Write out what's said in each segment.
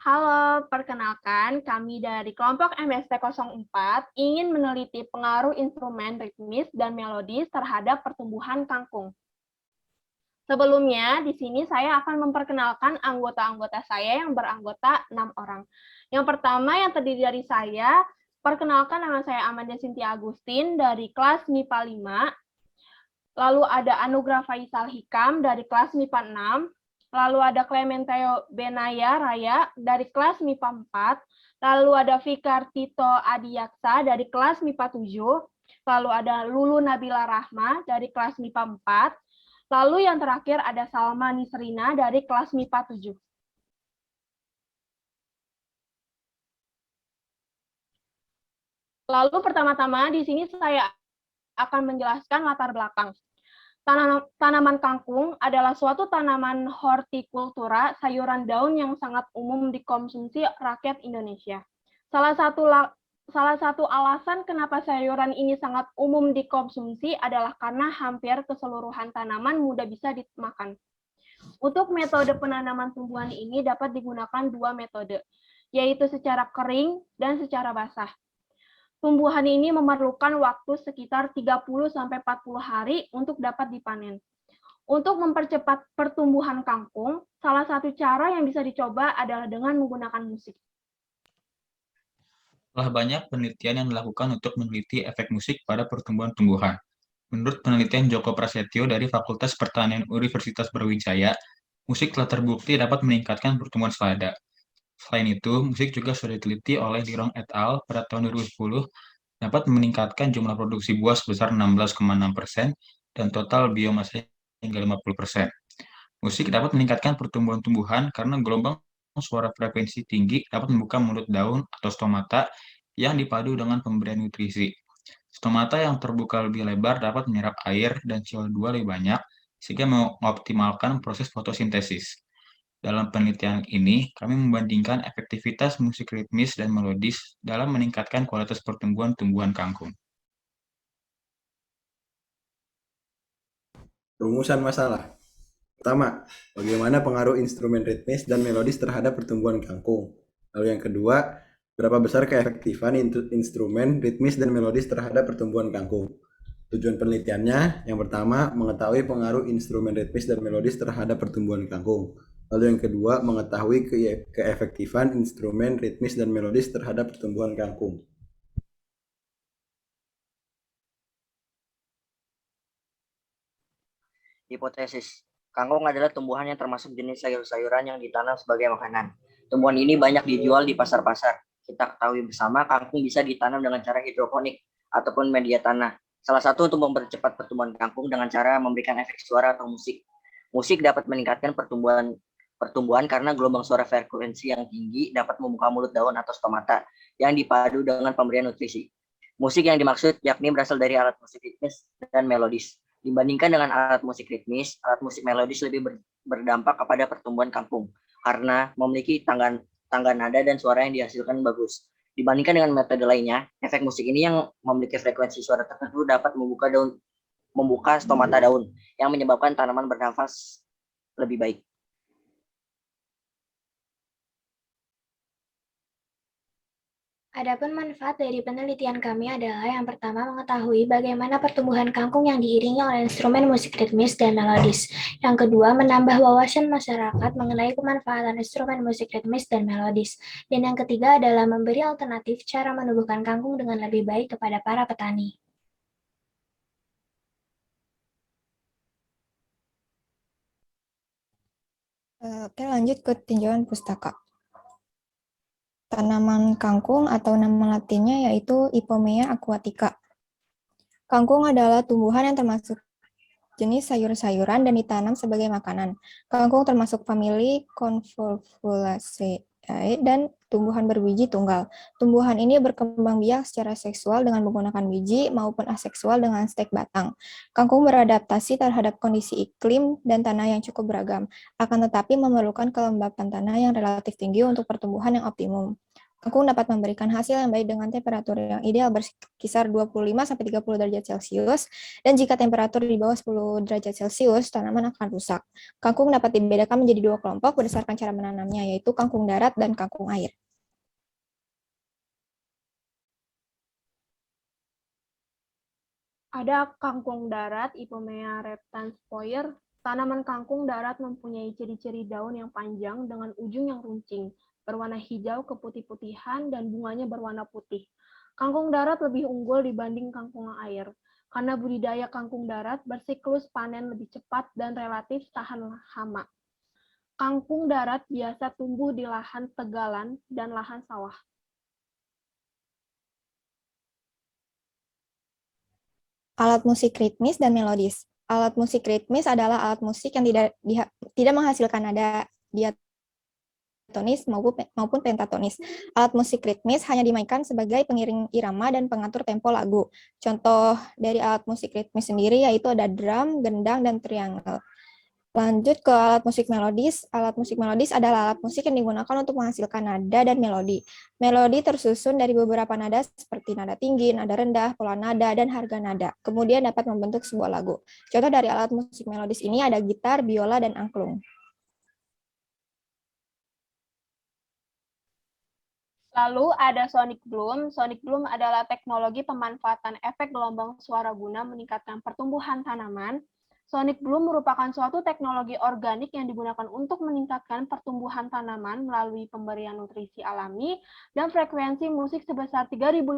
Halo, perkenalkan kami dari kelompok MST04 ingin meneliti pengaruh instrumen ritmis dan melodis terhadap pertumbuhan kangkung. Sebelumnya, di sini saya akan memperkenalkan anggota-anggota saya yang beranggota 6 orang. Yang pertama yang terdiri dari saya, perkenalkan nama saya Amanda Cynthia Agustin dari kelas MIPA 5. Lalu ada Anugrah Faisal Hikam dari kelas MIPA 6. Lalu ada Clementeo Benaya Raya dari kelas MIPA 4. Lalu ada Fikar Tito Adiyaksa dari kelas MIPA 7. Lalu ada Lulu Nabila Rahma dari kelas MIPA 4. Lalu yang terakhir ada Salma Nisrina dari kelas MIPA 7. Lalu pertama-tama di sini saya akan menjelaskan latar belakang. Tanaman kangkung adalah suatu tanaman hortikultura sayuran daun yang sangat umum dikonsumsi rakyat Indonesia. Salah satu alasan kenapa sayuran ini sangat umum dikonsumsi adalah karena hampir keseluruhan tanaman mudah bisa dimakan. Untuk metode penanaman tumbuhan ini dapat digunakan dua metode, yaitu secara kering dan secara basah. Tumbuhan ini memerlukan waktu sekitar 30-40 hari untuk dapat dipanen. Untuk mempercepat pertumbuhan kangkung, salah satu cara yang bisa dicoba adalah dengan menggunakan musik. Telah banyak penelitian yang dilakukan untuk meneliti efek musik pada pertumbuhan tumbuhan. Menurut penelitian Joko Prasetyo dari Fakultas Pertanian Universitas Brawijaya, musik telah terbukti dapat meningkatkan pertumbuhan selada. Selain itu, musik juga sudah diteliti oleh Dirong et al. Pada tahun 2010 dapat meningkatkan jumlah produksi buah sebesar 16,6% dan total biomasa hingga 50%. Musik dapat meningkatkan pertumbuhan tumbuhan karena gelombang suara frekuensi tinggi dapat membuka mulut daun atau stomata yang dipadu dengan pemberian nutrisi. Stomata yang terbuka lebih lebar dapat menyerap air dan CO2 lebih banyak sehingga mengoptimalkan proses fotosintesis. Dalam penelitian ini, kami membandingkan efektivitas musik ritmis dan melodis dalam meningkatkan kualitas pertumbuhan tumbuhan kangkung. Rumusan masalah. Pertama, bagaimana pengaruh instrumen ritmis dan melodis terhadap pertumbuhan kangkung. Lalu yang kedua, berapa besar keefektifan instrumen ritmis dan melodis terhadap pertumbuhan kangkung. Tujuan penelitiannya, yang pertama, mengetahui pengaruh instrumen ritmis dan melodis terhadap pertumbuhan kangkung. Lalu yang kedua, mengetahui keefektifan instrumen ritmis dan melodis terhadap pertumbuhan kangkung. Hipotesis. Kangkung adalah tumbuhan yang termasuk jenis sayur-sayuran yang ditanam sebagai makanan. Tumbuhan ini banyak dijual di pasar-pasar. Kita ketahui bersama, kangkung bisa ditanam dengan cara hidroponik ataupun media tanah. Salah satu untuk mempercepat pertumbuhan kangkung dengan cara memberikan efek suara atau musik. Musik dapat meningkatkan pertumbuhan karena gelombang suara frekuensi yang tinggi dapat membuka mulut daun atau stomata yang dipadu dengan pemberian nutrisi. Musik yang dimaksud yakni berasal dari alat musik ritmis dan melodis. Dibandingkan dengan alat musik ritmis, alat musik melodis lebih berdampak kepada pertumbuhan kangkung karena memiliki tangga nada dan suara yang dihasilkan bagus. Dibandingkan dengan metode lainnya, efek musik ini yang memiliki frekuensi suara tertentu dapat membuka stomata daun yang menyebabkan tanaman bernafas lebih baik. Adapun manfaat dari penelitian kami adalah yang pertama mengetahui bagaimana pertumbuhan kangkung yang diiringi oleh instrumen musik ritmis dan melodis. Yang kedua, menambah wawasan masyarakat mengenai kemanfaatan instrumen musik ritmis dan melodis. Dan yang ketiga adalah memberi alternatif cara menumbuhkan kangkung dengan lebih baik kepada para petani. Oke, lanjut ke tinjauan pustaka. Tanaman kangkung atau nama latinnya yaitu Ipomea aquatica. Kangkung adalah tumbuhan yang termasuk jenis sayur-sayuran dan ditanam sebagai makanan. Kangkung termasuk famili Convolvulaceae dan tumbuhan berbiji tunggal. Tumbuhan ini berkembang biak secara seksual dengan menggunakan biji maupun aseksual dengan stek batang. Kangkung beradaptasi terhadap kondisi iklim dan tanah yang cukup beragam, akan tetapi memerlukan kelembapan tanah yang relatif tinggi untuk pertumbuhan yang optimum. Kangkung dapat memberikan hasil yang baik dengan temperatur yang ideal berkisar 25-30 derajat Celcius, dan jika temperatur di bawah 10 derajat Celcius, tanaman akan rusak. Kangkung dapat dibedakan menjadi dua kelompok berdasarkan cara menanamnya, yaitu kangkung darat dan kangkung air. Ada kangkung darat, Ipomea reptanspoir. Tanaman kangkung darat mempunyai ciri-ciri daun yang panjang dengan ujung yang runcing, berwarna hijau keputih-putihan, dan bunganya berwarna putih. Kangkung darat lebih unggul dibanding kangkung air, karena budidaya kangkung darat bersiklus panen lebih cepat dan relatif tahan hama. Kangkung darat biasa tumbuh di lahan tegalan dan lahan sawah. Alat musik ritmis dan melodis. Alat musik ritmis adalah alat musik yang tidak menghasilkan nada diatonis maupun pentatonis. Alat musik ritmis hanya dimainkan sebagai pengiring irama dan pengatur tempo lagu. Contoh dari alat musik ritmis sendiri yaitu ada drum, gendang, dan triangle. Lanjut ke alat musik melodis. Alat musik melodis adalah alat musik yang digunakan untuk menghasilkan nada dan melodi. Melodi tersusun dari beberapa nada seperti nada tinggi, nada rendah, pola nada, dan harga nada. Kemudian dapat membentuk sebuah lagu. Contoh dari alat musik melodis ini ada gitar, biola, dan angklung. Lalu ada sonic bloom. Sonic bloom adalah teknologi pemanfaatan efek gelombang suara guna meningkatkan pertumbuhan tanaman. Sonic bloom merupakan suatu teknologi organik yang digunakan untuk meningkatkan pertumbuhan tanaman melalui pemberian nutrisi alami dan frekuensi musik sebesar 3.500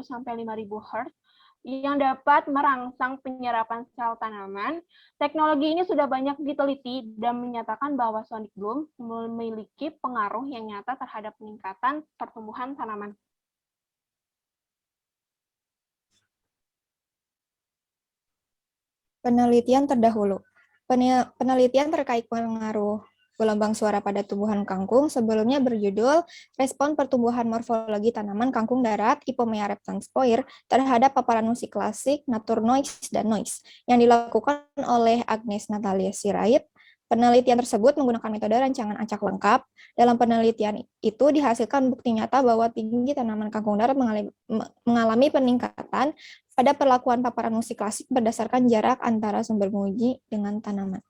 sampai 5.000 Hz yang dapat merangsang penyerapan sel tanaman. Teknologi ini sudah banyak diteliti dan menyatakan bahwa sonic bloom memiliki pengaruh yang nyata terhadap peningkatan pertumbuhan tanaman. Penelitian terdahulu. Penelitian terkait pengaruh gelombang suara pada tumbuhan kangkung sebelumnya berjudul Respon Pertumbuhan Morfologi Tanaman Kangkung Darat Ipomea reptanspoir terhadap paparan musik klasik, nature noise, dan noise yang dilakukan oleh Agnes Natalia Sirait. Penelitian tersebut menggunakan metode rancangan acak lengkap. Dalam penelitian itu dihasilkan bukti nyata bahwa tinggi tanaman kangkung darat mengalami peningkatan pada perlakuan paparan musik klasik berdasarkan jarak antara sumber menguji dengan tanaman.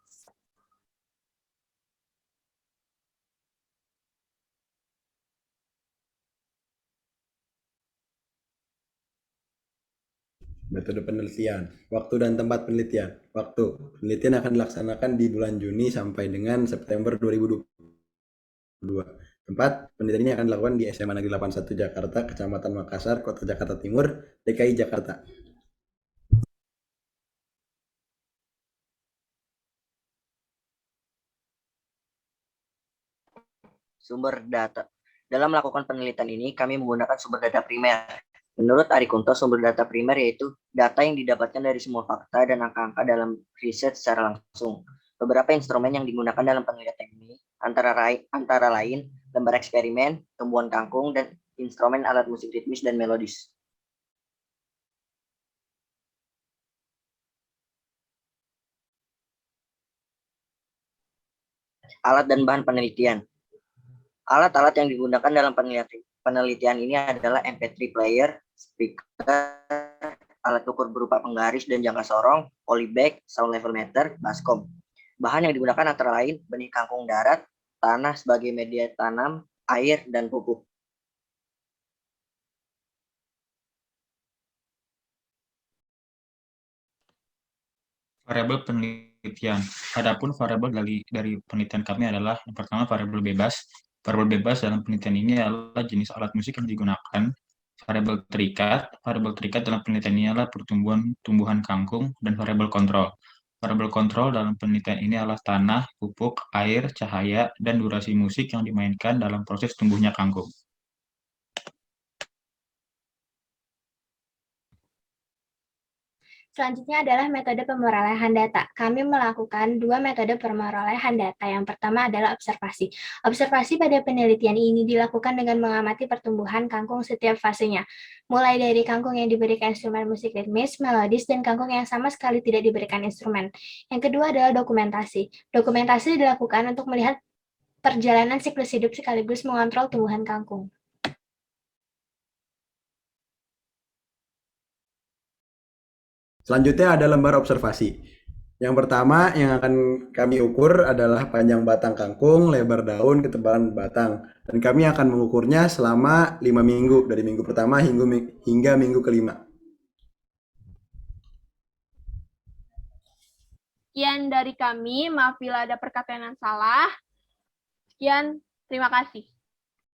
Metode penelitian, waktu dan tempat penelitian. Waktu penelitian akan dilaksanakan di bulan Juni sampai dengan September 2022. Tempat penelitian ini akan dilakukan di SMA Negeri 81 Jakarta, Kecamatan Makassar, Kota Jakarta Timur, DKI Jakarta. Sumber data. Dalam melakukan penelitian ini, kami menggunakan sumber data primer. Menurut Ari Kunto, sumber data primer yaitu data yang didapatkan dari semua fakta dan angka-angka dalam riset secara langsung. Beberapa instrumen yang digunakan dalam penelitian ini antara lain lembar eksperimen, tumbuhan kangkung, dan instrumen alat musik ritmis dan melodis. Alat dan bahan penelitian. Alat-alat yang digunakan dalam penelitian ini adalah MP3 player, speaker, alat ukur berupa penggaris dan jangka sorong, polybag, sound level meter, baskom. Bahan yang digunakan antara lain benih kangkung darat, tanah sebagai media tanam, air, dan pupuk. Variabel penelitian. Adapun variabel dari penelitian kami adalah yang pertama variabel bebas. Variabel bebas dalam penelitian ini adalah jenis alat musik yang digunakan. Variabel terikat dalam penelitian ini adalah tumbuhan kangkung, dan variabel kontrol. Variabel kontrol dalam penelitian ini adalah tanah, pupuk, air, cahaya, dan durasi musik yang dimainkan dalam proses tumbuhnya kangkung. Selanjutnya adalah metode pemerolehan data. Kami melakukan dua metode pemerolehan data. Yang pertama adalah observasi. Observasi pada penelitian ini dilakukan dengan mengamati pertumbuhan kangkung setiap fasenya, mulai dari kangkung yang diberikan instrumen musik ritmis, melodis, dan kangkung yang sama sekali tidak diberikan instrumen. Yang kedua adalah dokumentasi. Dokumentasi dilakukan untuk melihat perjalanan siklus hidup sekaligus mengontrol tumbuhan kangkung. Selanjutnya ada lembar observasi. Yang pertama yang akan kami ukur adalah panjang batang kangkung, lebar daun, ketebalan batang. Dan kami akan mengukurnya selama 5 minggu, dari minggu pertama hingga minggu kelima. Sekian dari kami, maaf bila ada perkataan yang salah. Sekian, terima kasih.